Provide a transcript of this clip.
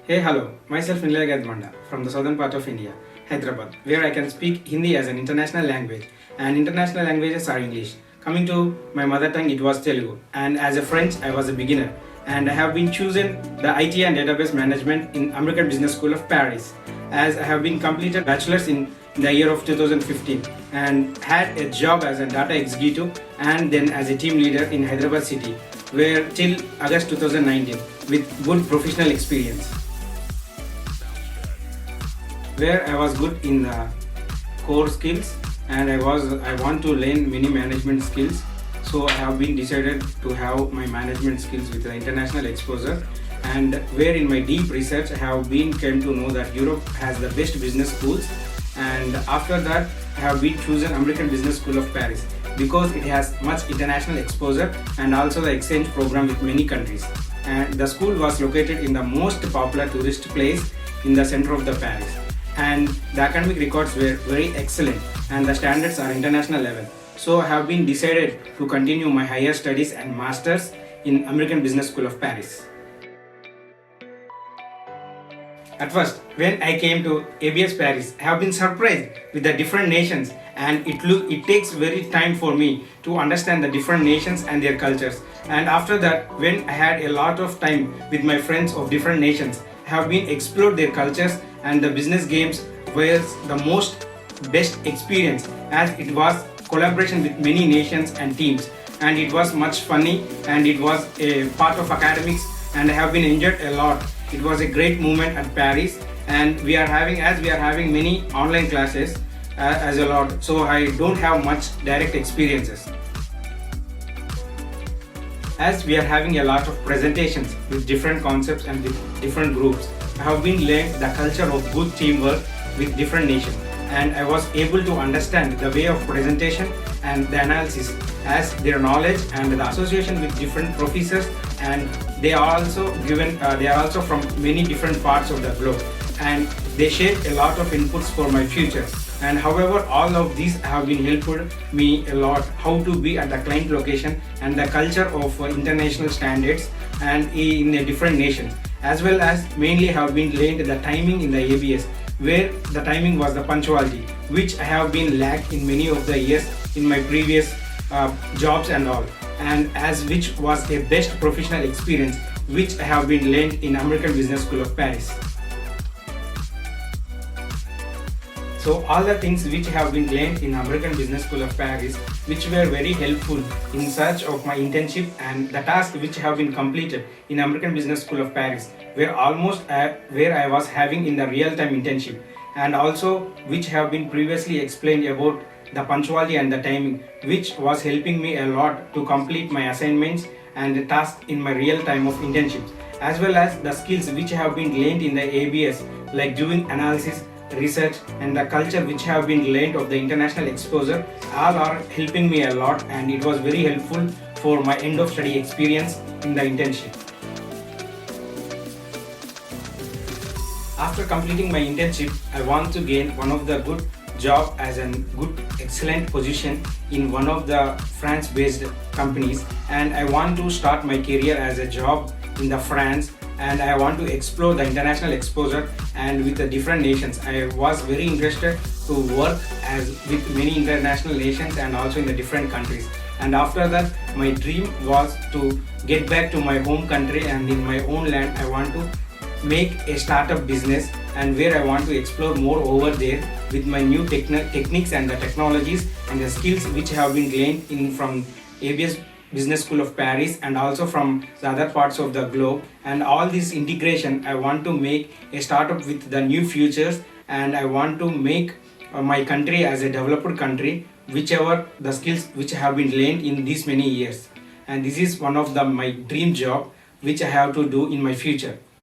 Hey, hello. Myself Nilay KANDIBANDA from the southern part of India, Hyderabad, where I can speak Hindi as an international language, and international languages are English. Coming to my mother tongue, it was Telugu, and as a French, I was a beginner, and I have been chosen the IT and database management in American Business School of Paris, as I have been completed bachelor's in the year of 2015 and had a job as a data executive and then as a team leader in Hyderabad city, where till August 2019 with good professional experience, where I was good in the core skills, and I want to learn many management skills. So I have been decided to have my management skills with the international exposure, and where in my deep research I have been came to know that Europe has the best business schools, and after that I have been chosen American Business School of Paris because it has much international exposure and also the exchange program with many countries. And the school was located in the most popular tourist place in the center of the Paris, and the academic records were very excellent and the standards are international level. So I have been decided to continue my higher studies and masters in American Business School of Paris. At first, when I came to ABS Paris, I have been surprised with the different nations, and it takes very time for me to understand the different nations and their cultures. And after that, when I had a lot of time with my friends of different nations, I have been explored their cultures, and the business games was the most best experience as it was collaboration with many nations and teams, and it was much funny and it was a part of academics, and I have been enjoyed a lot. It was a great moment at Paris, and we are having many online classes as a lot, so I don't have much direct experiences. As we are having a lot of presentations with different concepts and with different groups, I have been learned the culture of good teamwork with different nations, and I was able to understand the way of presentation and the analysis as their knowledge and the association with different professors, and they are also from many different parts of the globe, and they share a lot of inputs for my future. And however, all of these have been helpful me a lot how to be at the client location and the culture of international standards and in a different nation, as well as mainly have been learned the timing in the ABS, where the timing was the punctuality, which I have been lacked in many of the years in my previous jobs and all, and as which was a best professional experience which I have been learned in American Business School of Paris. So all the things which have been learned in American Business School of Paris, which were very helpful in search of my internship, and the tasks which have been completed in American Business School of Paris were almost where I was having in the real-time internship, and also which have been previously explained about the punctuality and the timing, which was helping me a lot to complete my assignments and the tasks in my real time of internships, as well as the skills which have been learned in the ABS, like doing analysis, research, and the culture which have been learned of the international exposure, all are helping me a lot, and it was very helpful for my end of study experience in the internship. After completing my internship, I want to gain one of the good job as a good excellent position in one of the France based companies, and I want to start my career as a job in the France, and I want to explore the international exposure and with the different nations. I was very interested to work as with many international nations and also in the different countries. And after that, my dream was to get back to my home country, and in my own land I want to make a startup business, and where I want to explore more over there with my new techniques and the technologies and the skills which have been gained in from ABS Business School of Paris and also from the other parts of the globe. And all this integration, I want to make a startup with the new futures, and I want to make my country as a developed country, whichever the skills which have been learned in these many years. And this is one of my dream job which I have to do in my future.